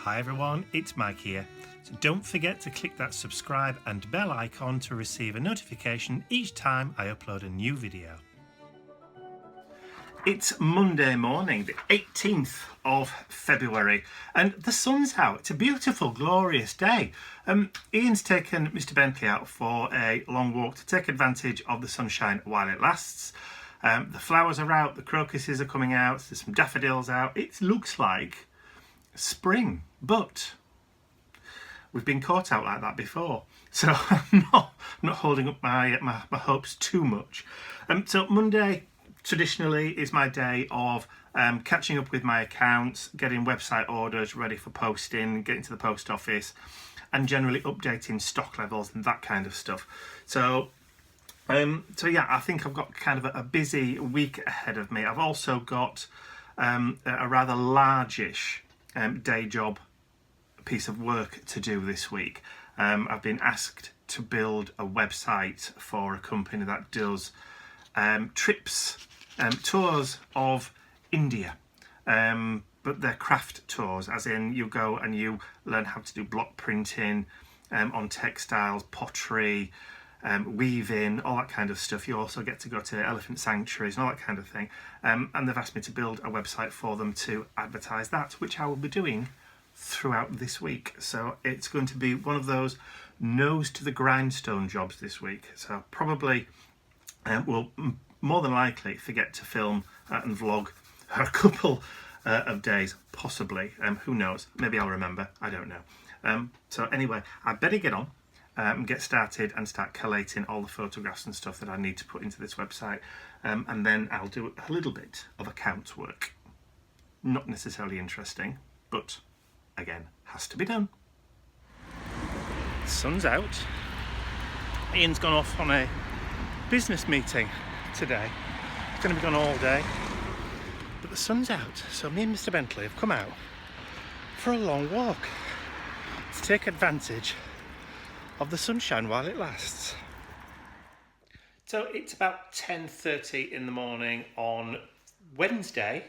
Hi everyone, it's Mike here. So don't forget to click that subscribe and bell icon to receive a notification each time I upload a new video. It's Monday morning, the 18th of February, and the sun's out. It's a beautiful, glorious day. Ian's taken Mr. Bentley out for a long walk to take advantage of the sunshine while it lasts. The flowers are out, the crocuses are coming out, there's some daffodils out. It looks like spring, but we've been caught out like that before, so I'm not holding up my hopes too much. So Monday traditionally is my day of catching up with my accounts, getting website orders ready for posting, getting to the post office, and generally updating stock levels and that kind of stuff. So yeah, I think I've got kind of a busy week ahead of me. I've also got a rather largish day job piece of work to do this week. I've been asked to build a website for a company that does trips, tours of India, but they're craft tours, as in you go and you learn how to do block printing on textiles, pottery, weaving, all that kind of stuff. You also get to go to elephant sanctuaries and all that kind of thing, and they've asked me to build a website for them to advertise that, which I will be doing throughout this week. So it's going to be one of those nose to the grindstone jobs this week. So probably will more than likely forget to film and vlog a couple of days, possibly. Who knows? Maybe I'll remember. I don't know. So anyway, I better get on and get started and start collating all the photographs and stuff that I need to put into this website, and then I'll do a little bit of accounts work. Not necessarily interesting, but again, has to be done. The sun's out. Ian's gone off on a business meeting today. It's going to be gone all day, but the sun's out, so me and Mr. Bentley have come out for a long walk to take advantage of the sunshine while it lasts. So it's about 10:30 in the morning on Wednesday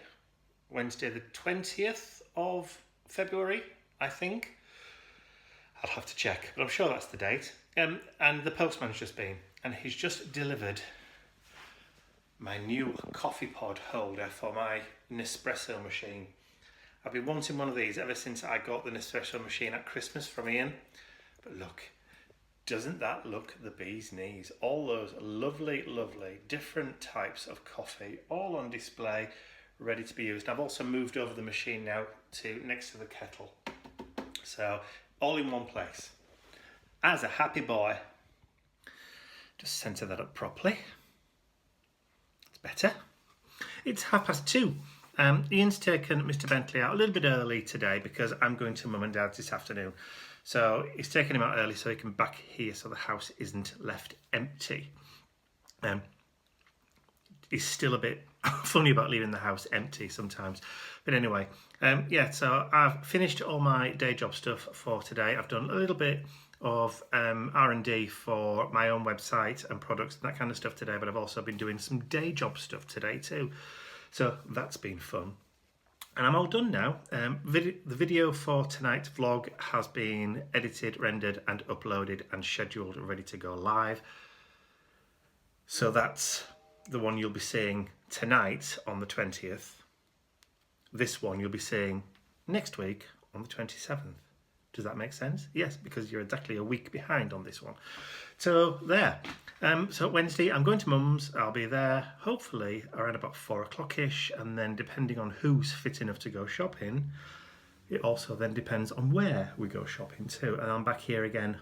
the 20th of February, I think. I'll have to check, but I'm sure that's the date. And the postman's just been, and he's just delivered my new coffee pod holder for my Nespresso machine. I've been wanting one of these ever since I got the Nespresso machine at Christmas from Ian. But look, doesn't that look the bee's knees? All those lovely, lovely different types of coffee all on display, ready to be used. I've also moved over the machine now to next to the kettle. So all in one place. As a happy boy. Just centre that up properly. It's better. It's 2:30. Ian's taken Mr. Bentley out a little bit early today because I'm going to Mum and Dad's this afternoon. So he's taken him out early so he can back here so the house isn't left empty. He's still a bit funny about leaving the house empty sometimes. But anyway, yeah, so I've finished all my day job stuff for today. I've done a little bit of R&D for my own website and products and that kind of stuff today, but I've also been doing some day job stuff today too. So that's been fun. And I'm all done now. The video for tonight's vlog has been edited, rendered and uploaded and scheduled, ready to go live. So that's the one you'll be seeing tonight on the 20th. This one you'll be seeing next week on the 27th. Does that make sense? Yes, because you're exactly a week behind on this one. So there. So Wednesday, I'm going to Mum's. I'll be there hopefully around about 4 o'clock-ish, and then depending on who's fit enough to go shopping, it also then depends on where we go shopping too. And I'm back here again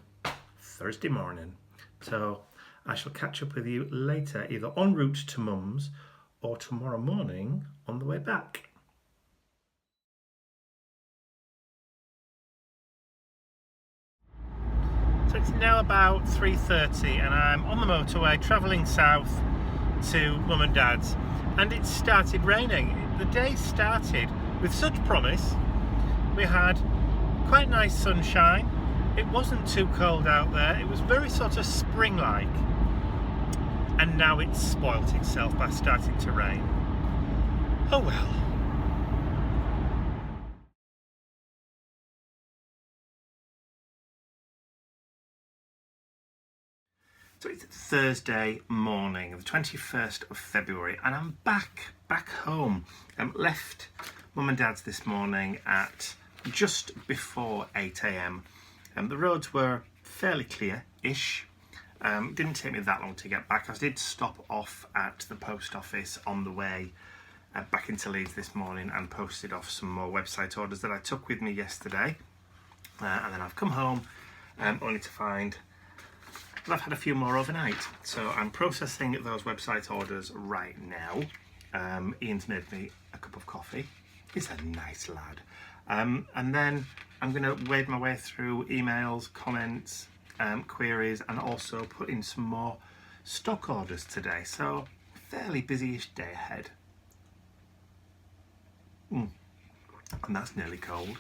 Thursday morning. So I shall catch up with you later, either en route to Mum's or tomorrow morning on the way back. So it's now about 3:30 and I'm on the motorway travelling south to Mum and Dad's, and it started raining. The day started with such promise. We had quite nice sunshine. It wasn't too cold out there. It was very sort of spring-like. And now it's spoilt itself by starting to rain. Oh well. So it's Thursday morning, the 21st of February, and I'm back home. Left Mum and Dad's this morning at just before 8 a.m. The roads were fairly clear-ish. Didn't take me that long to get back. I did stop off at the post office on the way back into Leeds this morning and posted off some more website orders that I took with me yesterday. And then I've come home only to find that I've had a few more overnight. So I'm processing those website orders right now. Ian's made me a cup of coffee. He's a nice lad. And then I'm going to wade my way through emails, comments, queries, and also put in some more stock orders today. So fairly busy-ish day ahead. And that's nearly cold.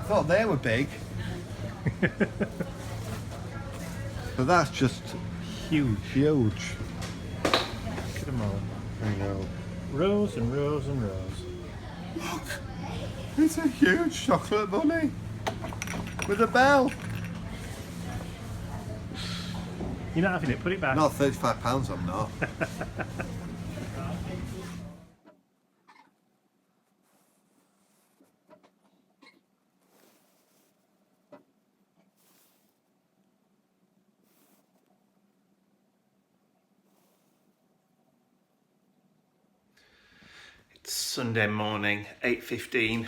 Thought they were big. But that's just huge. Look at them all in a row. Rows and rows and rows. Look! It's a huge chocolate bunny with a bell. You're not having it, put it back. Not £35, I'm not. Sunday morning, 8:15,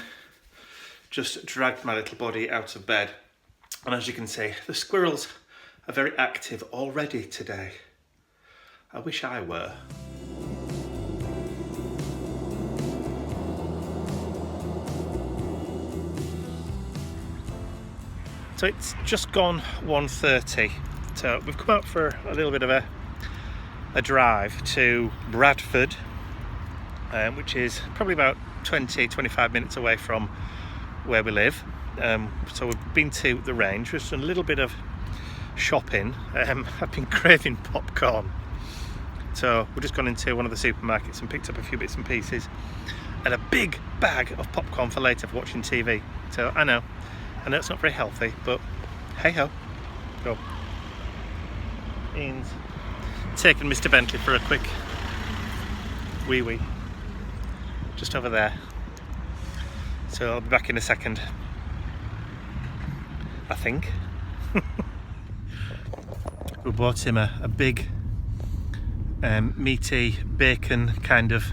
just dragged my little body out of bed, and as you can see, the squirrels are very active already today. I wish I were. So it's just gone 1:30, so we've come out for a little bit of a drive to Bradford, which is probably about 20-25 minutes away from where we live. So we've been to the range, just a little bit of shopping. I've been craving popcorn, so we've just gone into one of the supermarkets and picked up a few bits and pieces and a big bag of popcorn for later for watching TV. So I know it's not very healthy, but hey ho. Go. Ian's taking Mr. Bentley for a quick wee just over there, so I'll be back in a second, I think. We bought him a big meaty bacon kind of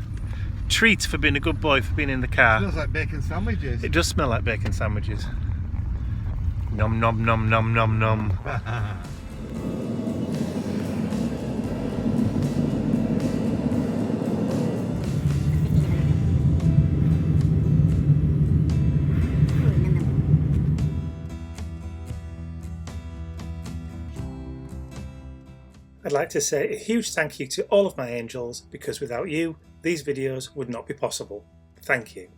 treat for being a good boy, for being in the car. It smells like bacon sandwiches. It does smell like bacon sandwiches. Nom nom nom nom nom nom. I'd like to say a huge thank you to all of my angels, because without you, these videos would not be possible. Thank you.